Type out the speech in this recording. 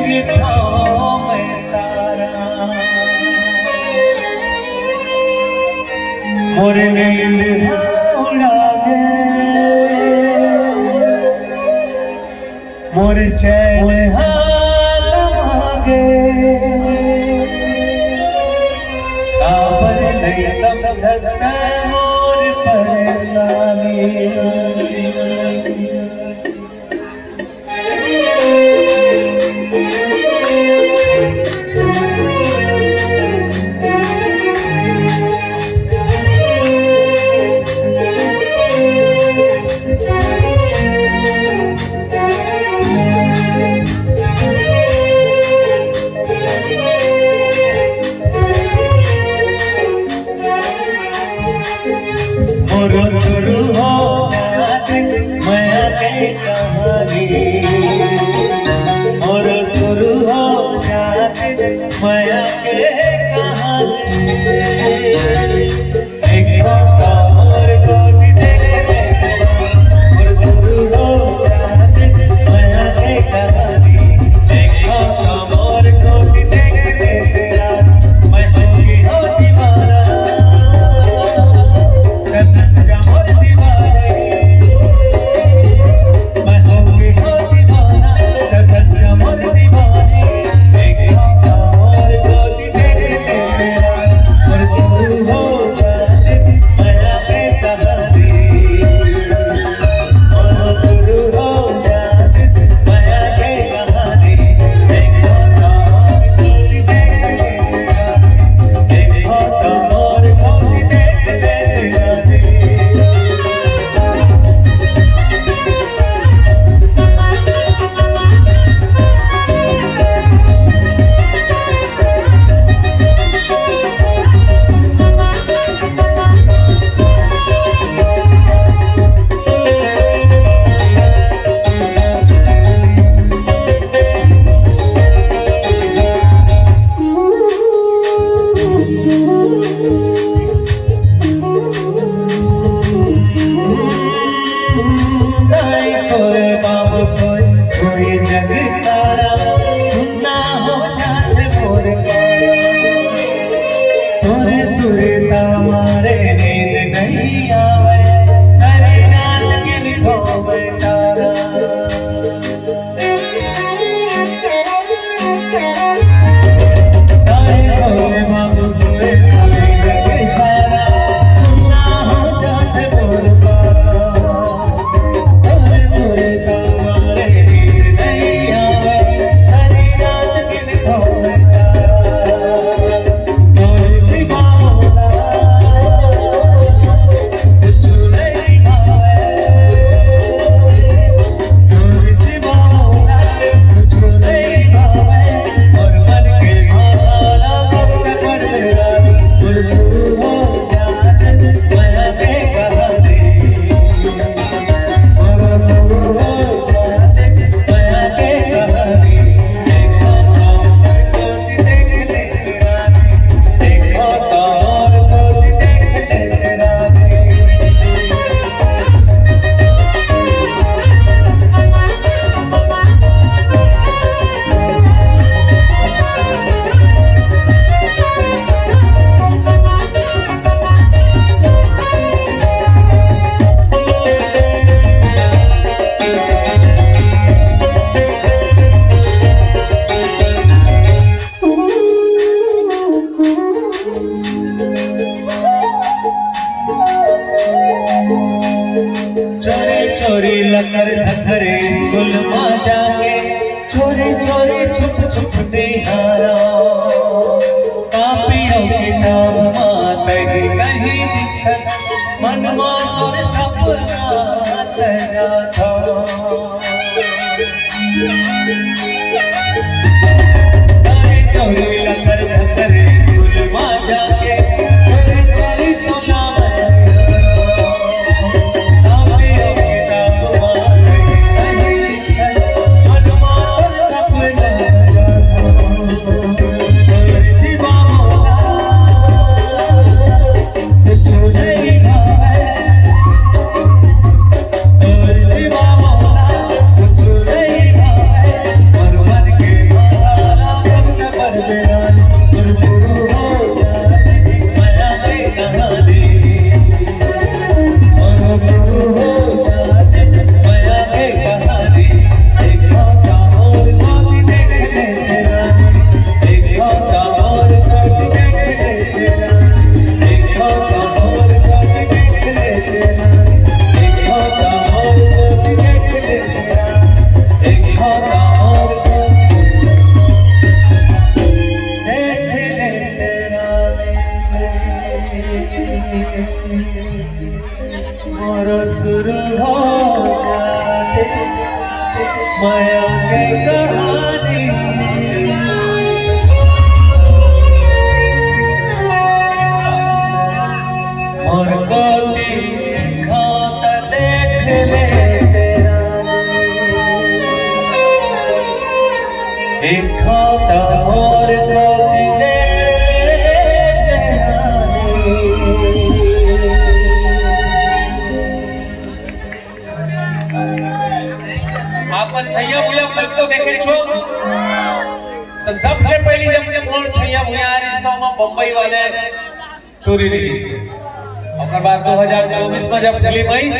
लिखो मैं तारा मोर नींद उड़ागे मोर चैन हागे काबर नहीं समझता मोर परेशानी शुरू हो मैं के कहानी और शुरू हो मैं के कहानी देखो और को भी देखे और शुरू हो मैं के कहानी देखो और को भी देखे मैं होगी हो दीवाना हमारे नींद नहीं आवे सारी रात गिन खो बेटारा तारे सोए बाबू सोए सोए लगे सारा सुनना हो जाते बोल तारे सोए हमारे नींद नहीं आवे सारी रात गिन खो बेटारा चोरी लकर धरे स्कूल में जाके चोरी चोरी छुप छुप दिहारा कापियों किताब माते कहीं दिखत मन मोर सपना सजा था चोरी लकर धरे स्कूल में जाके चोरी चोरी सोना खाता मोर को दे आपन छैया भुया फिल्म तो देखे छो तो सबसे पहली जब मोर छैया भुया रिश्ता में बम्बई वाले टूरी रिलीज और बाद 2024 में जब फिल्म आई